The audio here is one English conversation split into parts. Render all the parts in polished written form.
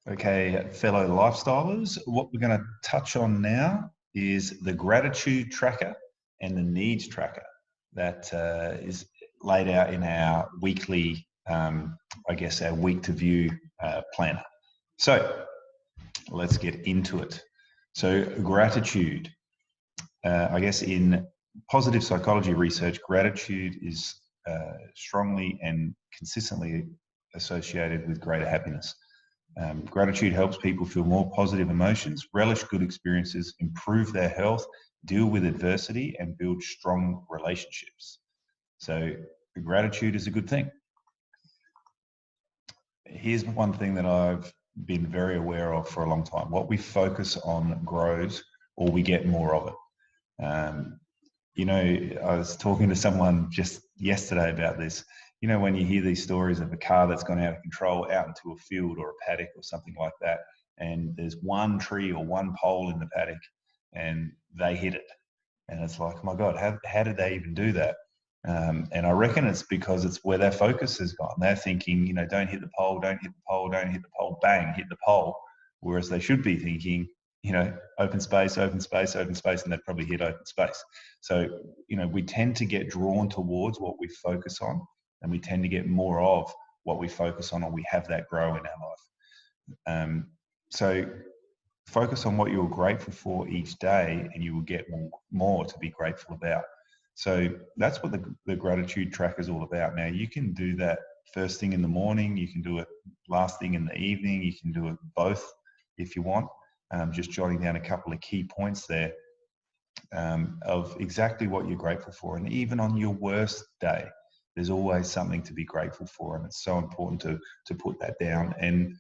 Okay, fellow lifestylers, what we're going to touch on now is the gratitude tracker and the needs tracker that is laid out in our weekly, I guess, our week to view planner. So let's get into it. So, gratitude, I guess, in positive psychology research, gratitude is strongly and consistently associated with greater happiness. Gratitude helps people feel more positive emotions, relish good experiences, improve their health, deal with adversity, and build strong relationships. So, gratitude is a good thing. Here's one thing that I've been very aware of for a long time: what we focus on grows, or we get more of it. I was talking to someone just yesterday about this. When you hear these stories of a car that's gone out of control out into a field or a paddock or something like that, and there's one tree or one pole in the paddock and they hit it. And it's like, oh my God, how did they even do that? And I reckon it's because it's where their focus has gone. They're thinking, don't hit the pole, don't hit the pole, don't hit the pole, bang, hit the pole. Whereas they should be thinking, open space, open space, open space, and they'd probably hit open space. So, we tend to get drawn towards what we focus on, and we tend to get more of what we focus on, or we have that grow in our life. So focus on what you're grateful for each day, and you will get more to be grateful about. So that's what the gratitude tracker is all about. Now, you can do that first thing in the morning, you can do it last thing in the evening, you can do it both if you want. Just jotting down a couple of key points there of exactly what you're grateful for. And even on your worst day, there's always something to be grateful for, and it's so important to put that down. And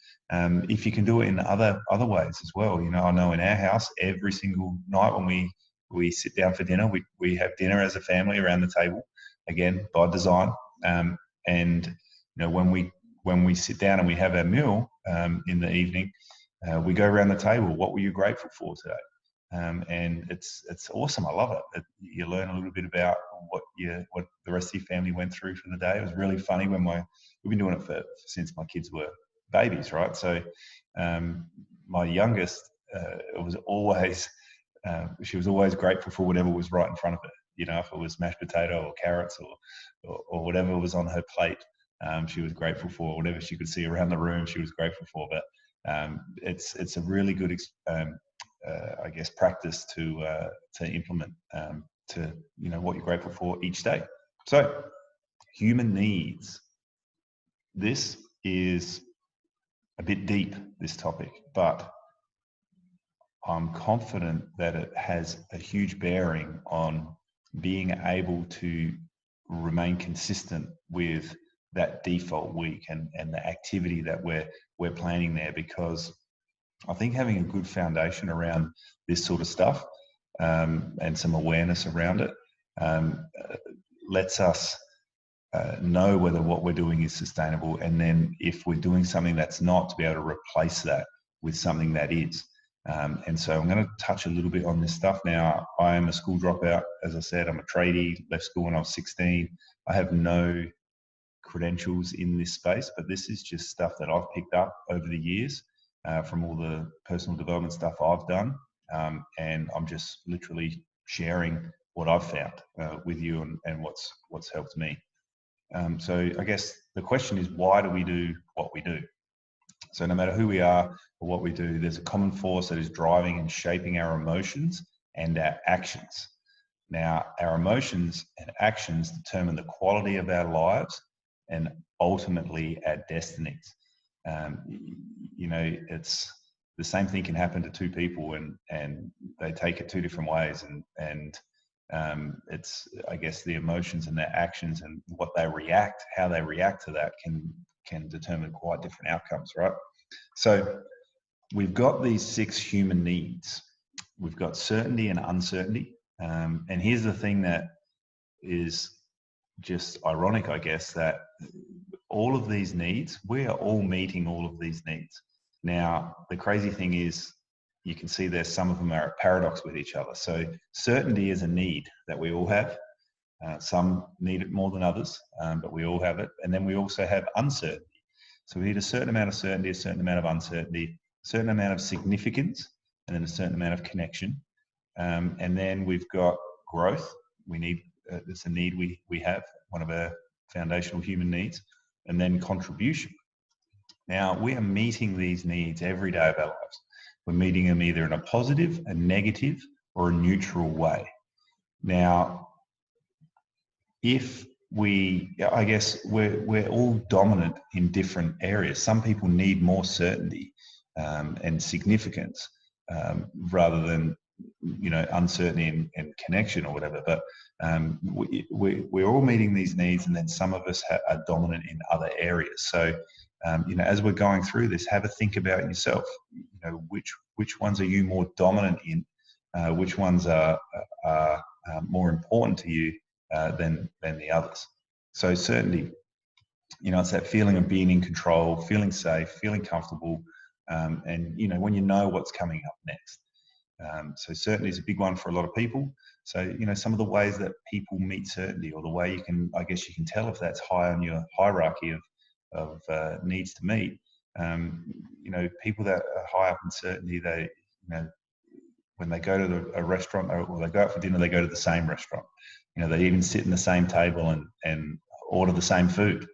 if you can do it in other ways as well, I know in our house every single night when we sit down for dinner, we have dinner as a family around the table, again by design. And when we sit down and we have our meal in the evening, we go around the table. What were you grateful for today? And it's awesome. I love it. You learn a little bit about what the rest of your family went through for the day. It was really funny when we've been doing it since my kids were babies, right? So my youngest was always she was always grateful for whatever was right in front of her. If it was mashed potato or carrots or whatever was on her plate, she was grateful for. Whatever she could see around the room, she was grateful for. But it's a really good I guess practice to implement to what you're grateful for each day. So, human needs. This is a bit deep, this topic, but I'm confident that it has a huge bearing on being able to remain consistent with that default week and the activity that we're planning there, because I think having a good foundation around this sort of stuff and some awareness around it lets us know whether what we're doing is sustainable, and then if we're doing something that's not, to be able to replace that with something that is. And so I'm going to touch a little bit on this stuff now. I am a school dropout. As I said, I'm a tradie, left school when I was 16. I have no credentials in this space, but this is just stuff that I've picked up over the years from all the personal development stuff I've done. And I'm just literally sharing what I've found with you and what's helped me. So I guess the question is, why do we do what we do? So no matter who we are or what we do, there's a common force that is driving and shaping our emotions and our actions. Now, our emotions and actions determine the quality of our lives and ultimately our destinies. It's the same thing can happen to two people and they take it two different ways. And it's, I guess, the emotions and their actions and how they react to that can determine quite different outcomes, right? So we've got these 6 human needs. We've got certainty and uncertainty. And here's the thing that is just ironic, I guess, that all of these needs, we are all meeting all of these needs. Now, the crazy thing is, you can see there's some of them are at paradox with each other. So certainty is a need that we all have. Some need it more than others, but we all have it. And then we also have uncertainty. So we need a certain amount of certainty, a certain amount of uncertainty, a certain amount of significance, and then a certain amount of connection. And then we've got growth. We need, it's a need we have, one of our foundational human needs, and then contribution. Now, we are meeting these needs every day of our lives. We're meeting them either in a positive, a negative, or a neutral way. Now, if I guess we're all dominant in different areas. Some people need more certainty and significance rather than, uncertainty and connection or whatever. But we're all meeting these needs, and then some of us are dominant in other areas. So, as we're going through this, have a think about yourself. Which ones are you more dominant in? Which ones are more important to you than the others? So certainty, it's that feeling of being in control, feeling safe, feeling comfortable, and when you know what's coming up next. So certainty is a big one for a lot of people. So some of the ways that people meet certainty, or the way you can tell if that's high on your hierarchy of needs to meet. People that are high up in certainty, they when they go to a restaurant or they go out for dinner, they go to the same restaurant. They even sit in the same table and order the same food.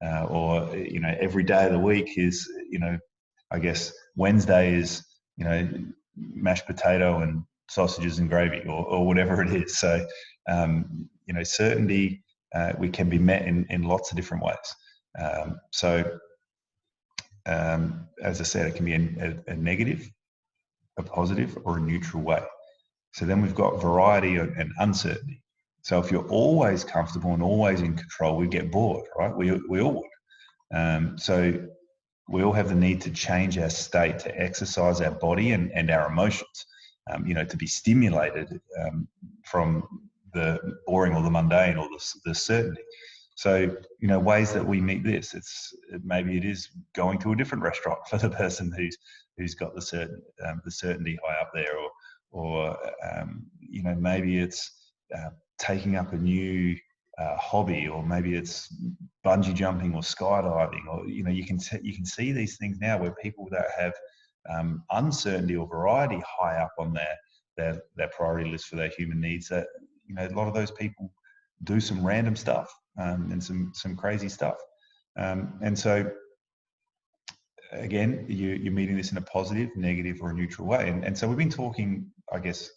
Or every day of the week is, I guess Wednesday is, mashed potato and sausages and gravy, or whatever it is. So, certainty, we can be met in lots of different ways. As I said, it can be a negative, a positive, or a neutral way. So then we've got variety and uncertainty. So if you're always comfortable and always in control, we get bored, right? We all would. So we all have the need to change our state, to exercise our body and our emotions, to be stimulated from the boring or the mundane or the certainty. So, ways that we meet this, maybe it is going to a different restaurant for the person who's got the certainty high up there, or maybe it's taking up a new hobby, or maybe it's bungee jumping or skydiving, or you can see these things now where people that have uncertainty or variety high up on their priority list for their human needs, that a lot of those people do some random stuff and some crazy stuff, and so again, you're meeting this in a positive, negative, or a neutral way. And so we've been talking, I guess,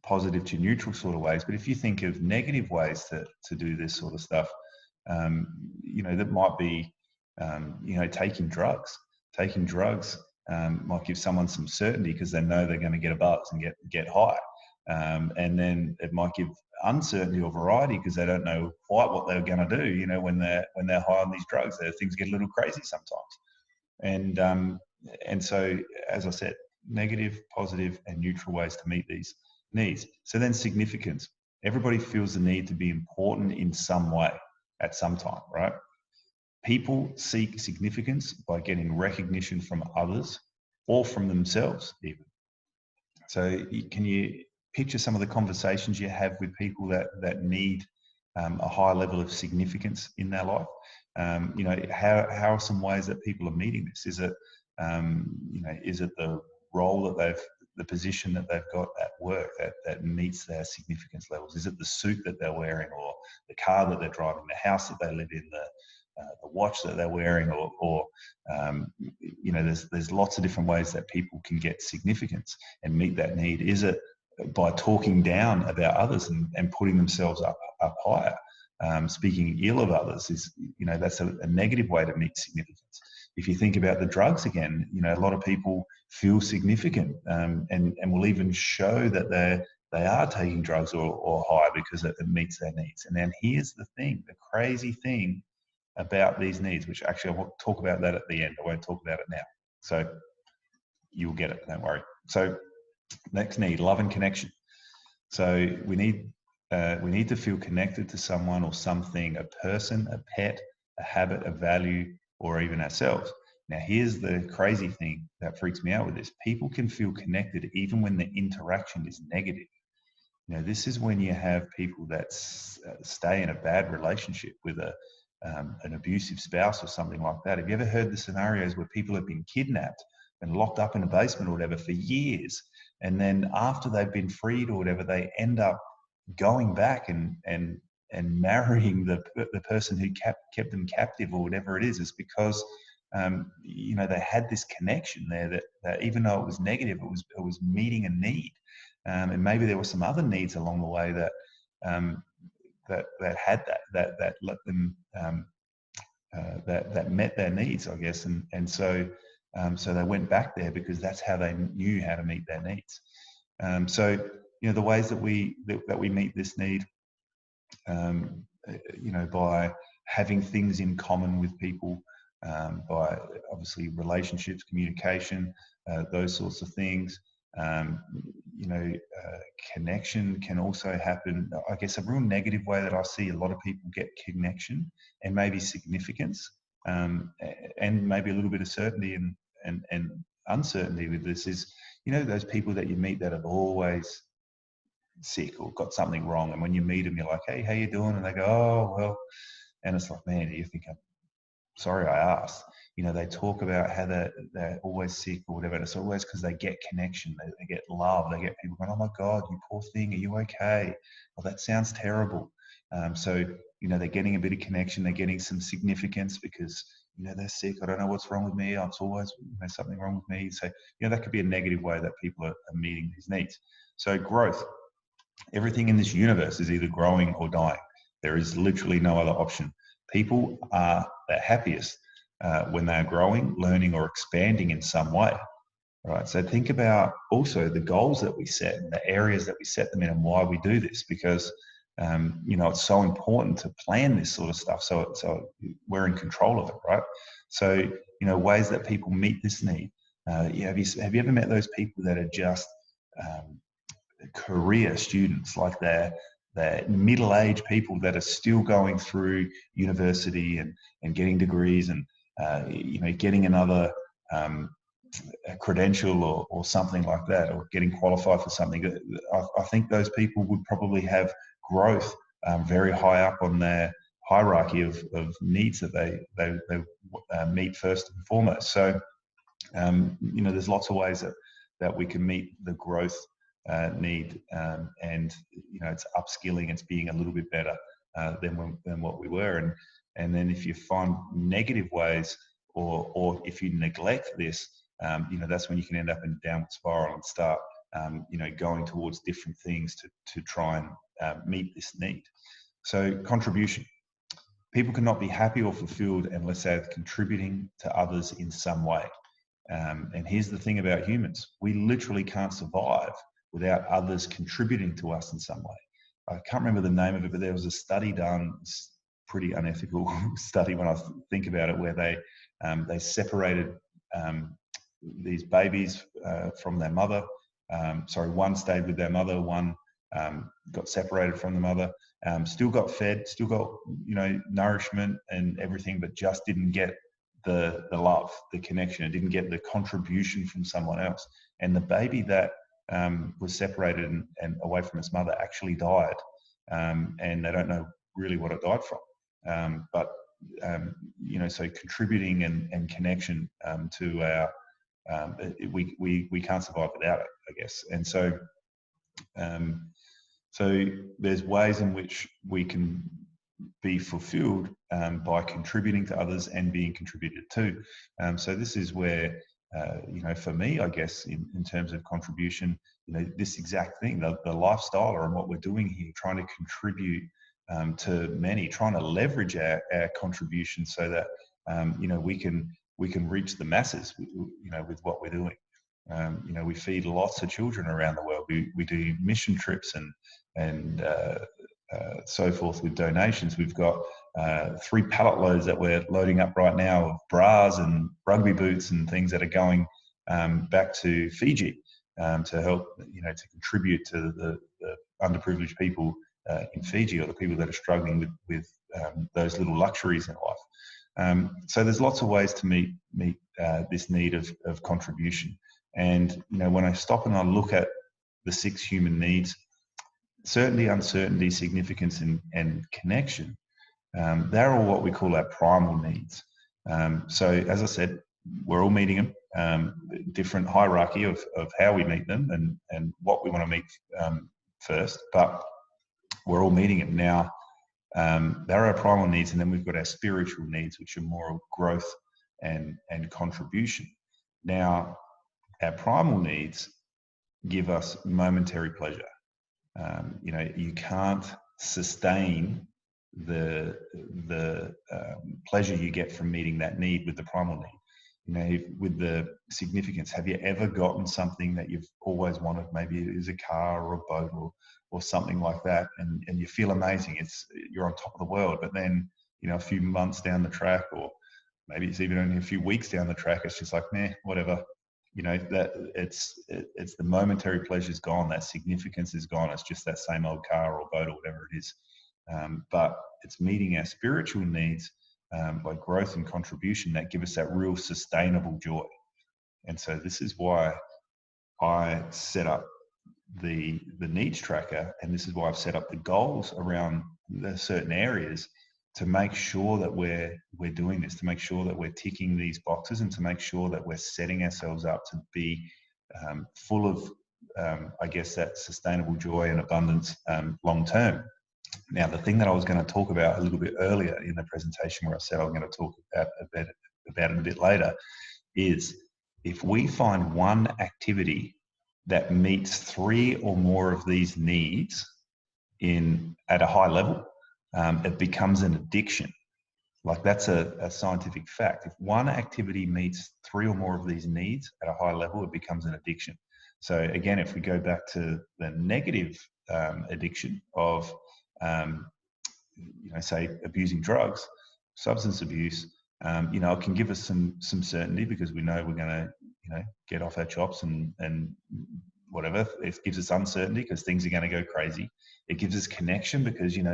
positive to neutral sort of ways. But if you think of negative ways to do this sort of stuff, that might be, taking drugs. Taking drugs might give someone some certainty because they know they're going to get a buzz and get high. And then it might give uncertainty or variety because they don't know quite what they're going to do. When they're high on these drugs, things get a little crazy sometimes. And so, as I said, negative, positive, and neutral ways to meet these needs. So then significance. Everybody feels the need to be important in some way at some time, right? People seek significance by getting recognition from others or from themselves even. So can you picture some of the conversations you have with people that need a high level of significance in their life? How are some ways that people are meeting this? Is it the role that the position that they've got at work that meets their significance levels? Is it the suit that they're wearing, or the car that they're driving, the house that they live in, the watch that they're wearing, or there's lots of different ways that people can get significance and meet that need. Is it by talking down about others and putting themselves up higher? Speaking ill of others is, that's a negative way to meet significance. If you think about the drugs again, a lot of people feel significant and will even show that they are taking drugs or high because it meets their needs. And then here's the thing, the crazy thing about these needs, which actually I will talk about that at the end. I won't talk about it now. So you'll get it, don't worry. So next need, love and connection. So we need to feel connected to someone or something, a person, a pet, a habit, a value, or even ourselves. Now, here's the crazy thing that freaks me out with this. People can feel connected even when the interaction is negative. This is when you have people that stay in a bad relationship with an abusive spouse or something like that. Have you ever heard the scenarios where people have been kidnapped and locked up in a basement or whatever for years, and then after they've been freed or whatever, they end up going back and marrying the person who kept them captive or whatever it is? It's because they had this connection there that even though it was negative, it was meeting a need, and maybe there were some other needs along the way that had that let them that met their needs, I guess, and so they went back there because that's how they knew how to meet their needs. So the ways that we meet this need, by having things in common with people, by obviously relationships, communication, those sorts of things. Connection can also happen. I guess a real negative way that I see a lot of people get connection and maybe significance, and maybe a little bit of certainty and uncertainty with this is, those people that you meet that have always sick or got something wrong, and when you meet them, you're like, hey, how you doing? And they go, oh, well, and it's like, man, do you think I'm sorry I asked? They talk about how they're always sick or whatever. And it's always because they get connection, they get love, they get people going, oh my God, you poor thing, are you okay? Well, that sounds terrible. So they're getting a bit of connection, they're getting some significance because they're sick. I don't know what's wrong with me. It's always something wrong with me. So that could be a negative way that people are meeting these needs. So growth. Everything in this universe is either growing or dying. There is literally no other option. People are their happiest when they are growing, learning, or expanding in some way. Right. So think about also the goals that we set and the areas that we set them in and why we do this, because it's so important to plan this sort of stuff so we're in control of it, right? So ways that people meet this need. Have you ever met those people that are just career students, like they're middle-aged people that are still going through university and getting degrees and getting another a credential or something like that, or getting qualified for something? I think those people would probably have growth very high up on their hierarchy of needs that they meet first and foremost. So there's lots of ways that we can meet the growth need, and it's upskilling, it's being a little bit better than what we were, and then if you find negative ways or if you neglect this, that's when you can end up in a downward spiral and start going towards different things to try and meet this need. So contribution. People cannot be happy or fulfilled unless they're contributing to others in some way. And here's the thing about humans: we literally can't survive without others contributing to us in some way. I can't remember the name of it, but there was a study done, pretty unethical study when I think about it, where they separated these babies from their mother. One stayed with their mother, one got separated from the mother, still got fed, still got nourishment and everything, but just didn't get the love, the connection. It didn't get the contribution from someone else. And the baby that was separated and away from its mother actually died, and they don't know really what it died from. So contributing and connection to our we can't survive without it, I guess. And so there's ways in which we can be fulfilled by contributing to others and being contributed to. So this is where for me, I guess, in terms of contribution, this exact thing, the lifestyle and what we're doing here, trying to contribute to many, trying to leverage our contribution so that we can reach the masses, with what we're doing. We feed lots of children around the world. We do mission trips and so forth with donations. We've got 3 pallet loads that we're loading up right now of bras and rugby boots and things that are going back to Fiji to help, to contribute to the underprivileged people in Fiji, or the people that are struggling with those little luxuries in life. So there's lots of ways to meet this need of contribution. And when I stop and I look at the 6 human needs: certainty, uncertainty, significance, and connection. they're all what we call our primal needs. So as I said, we're all meeting them, different hierarchy of how we meet them and what we want to meet first, but we're all meeting it now. There are our primal needs, and then we've got our spiritual needs, which are more of growth and contribution. Now, our primal needs give us momentary pleasure. You can't sustain the pleasure you get from meeting that need with the primal need. With the significance, have you ever gotten something that you've always wanted? Maybe it is a car or a boat or something like that, and you feel amazing. You're on top of the world, but then a few months down the track, or maybe it's even only a few weeks down the track, it's just like, whatever. That it's the momentary pleasure is gone. That significance is gone. It's just that same old car or boat or whatever it is. But it's meeting our spiritual needs by growth and contribution that give us that real sustainable joy. And so this is why I set up the needs tracker, and this is why I've set up the goals around the certain areas to make sure that we're doing this, to make sure that we're ticking these boxes, and to make sure that we're setting ourselves up to be full of, I guess, that sustainable joy and abundance long term. Now, the thing that I was going to talk about a little bit earlier in the presentation, where I said I'm going to talk about it a bit later, is if we find one activity that meets 3 or more of these needs at a high level, it becomes an addiction. Like, that's a scientific fact. If one activity meets 3 or more of these needs at a high level, it becomes an addiction. So again, if we go back to the negative addiction of, say, abusing drugs, substance abuse, it can give us some certainty, because we know we're going to, get off our chops and whatever. It gives us uncertainty because things are going to go crazy. It gives us connection because, you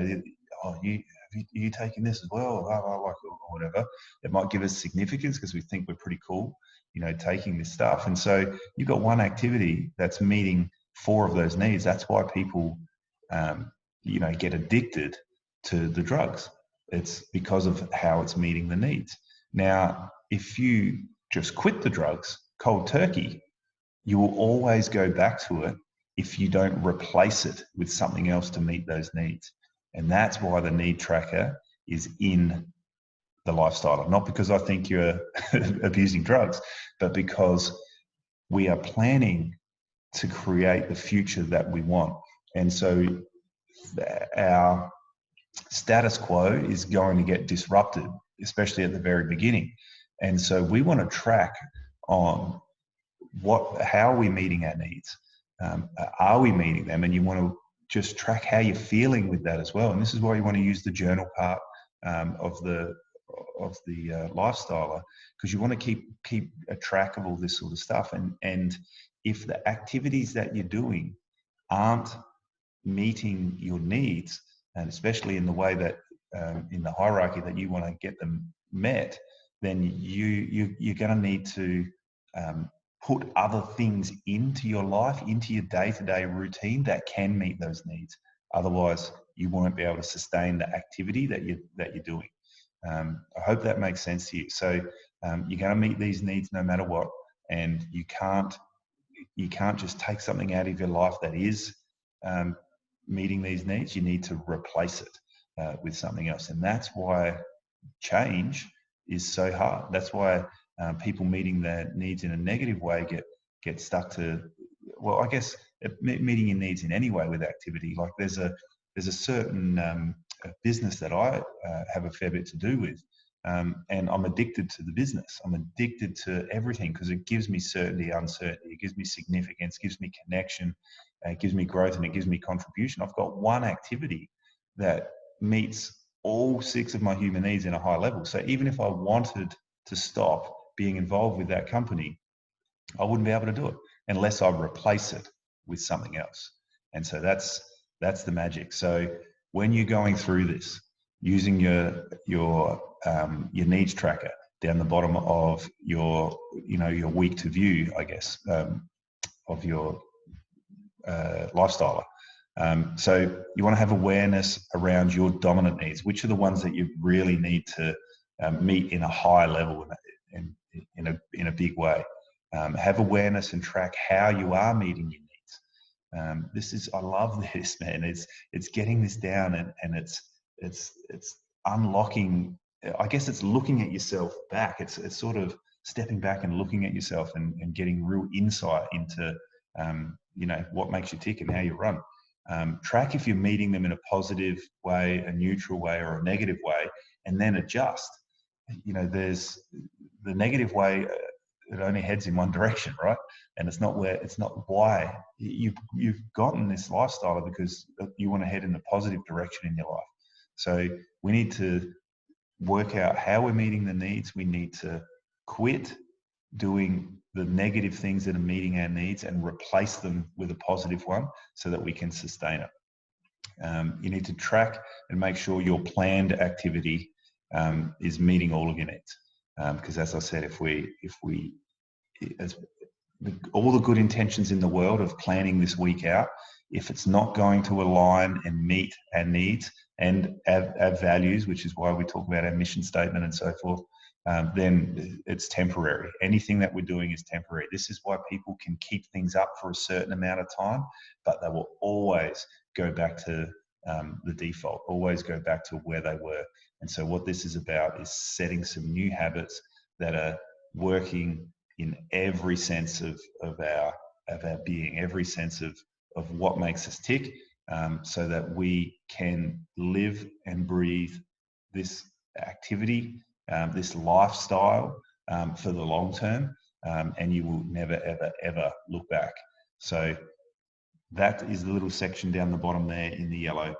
taking this as well, or whatever. It might give us significance because we think we're pretty cool, taking this stuff. And so you've got one activity that's meeting 4 of those needs. That's why people, get addicted to the drugs. It's because of how it's meeting the needs. Now, if you just quit the drugs cold turkey, you will always go back to it if you don't replace it with something else to meet those needs. And that's why the need tracker is in the Lifestyler. Not because I think you're abusing drugs, but because we are planning to create the future that we want. And so our status quo is going to get disrupted, especially at the very beginning. And so we want to track on how are we meeting our needs? Are we meeting them? And you want to just track how you're feeling with that as well. And this is why you want to use the journal part of the Lifestyler, because you want to keep a track of all this sort of stuff. And if the activities that you're doing aren't meeting your needs, and especially in the way that in the hierarchy that you want to get them met, then you're going to need to put other things into your life, into your day-to-day routine that can meet those needs. Otherwise, you won't be able to sustain the activity that you're doing. I hope that makes sense to you. So you're going to meet these needs no matter what, and you can't just take something out of your life that is meeting these needs. You need to replace it with something else, and that's why change is so hard. That's why people meeting their needs in a negative way get stuck to, well, I guess meeting your needs in any way with activity. Like there's a certain business that I have a fair bit to do with, and I'm addicted to the business. I'm addicted to everything because it gives me certainty, uncertainty. It gives me significance, gives me connection, it gives me growth, and it gives me contribution. I've got one activity that meets all 6 of my human needs in a high level. So even if I wanted to stop being involved with that company, I wouldn't be able to do it unless I replace it with something else. And so that's the magic. So when you're going through this, using your needs tracker down the bottom of your week to view, I guess, of your Lifestyler, So you want to have awareness around your dominant needs. Which are the ones that you really need to meet in a high level and in a big way. Have awareness and track how you are meeting your needs. I love this, man. It's getting this down, and it's unlocking. I guess it's looking at yourself back. It's sort of stepping back and looking at yourself and getting real insight into what makes you tick and how you run. Track if you're meeting them in a positive way, a neutral way, or a negative way, and then adjust. There's the negative way. It only heads in one direction, right? And it's not why you've gotten this lifestyle because you want to head in a positive direction in your life. So we need to work out how we're meeting the needs. We need to quit doing the negative things that are meeting our needs and replace them with a positive one so that we can sustain it. You need to track and make sure your planned activity is meeting all of your needs. Because as I said, all the good intentions in the world of planning this week out, if it's not going to align and meet our needs and our values, which is why we talk about our mission statement and so forth, then it's temporary. Anything that we're doing is temporary. This is why people can keep things up for a certain amount of time, but they will always go back to the default, always go back to where they were. And so what this is about is setting some new habits that are working in every sense of our being, every sense of what makes us tick, so that we can live and breathe this activity, this lifestyle for the long term, and you will never, ever, ever look back. So that is the little section down the bottom there in the yellow.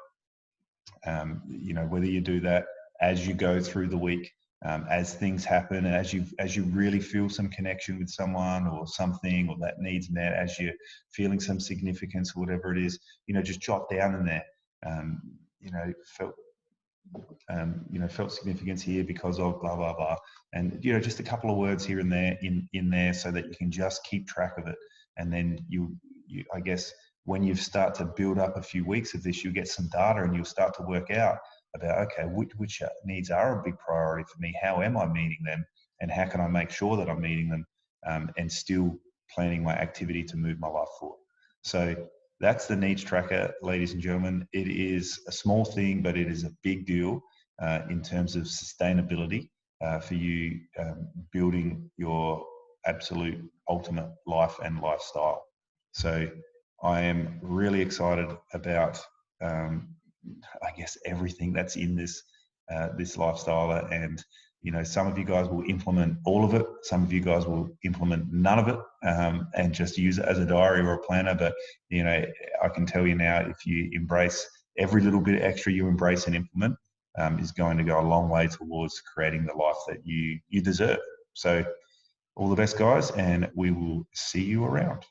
Whether you do that as you go through the week, as things happen, and as you really feel some connection with someone or something, or that needs met, as you're feeling some significance or whatever it is, just jot down in there, felt significance here because of blah, blah, blah. And, just a couple of words here and there in there so that you can just keep track of it. And then you I guess, when you start to build up a few weeks of this, you'll get some data and you'll start to work out about, okay, which needs are a big priority for me? How am I meeting them? And how can I make sure that I'm meeting them and still planning my activity to move my life forward? So that's the needs tracker, ladies and gentlemen. It is a small thing, but it is a big deal in terms of sustainability for you building your absolute ultimate life and lifestyle. So I am really excited about I guess everything that's in this lifestyle, and some of you guys will implement all of it, some of you guys will implement none of it and just use it as a diary or a planner. But I can tell you now, if you embrace every little bit extra you embrace and implement, is going to go a long way towards creating the life that you deserve. So all the best, guys, and we will see you around.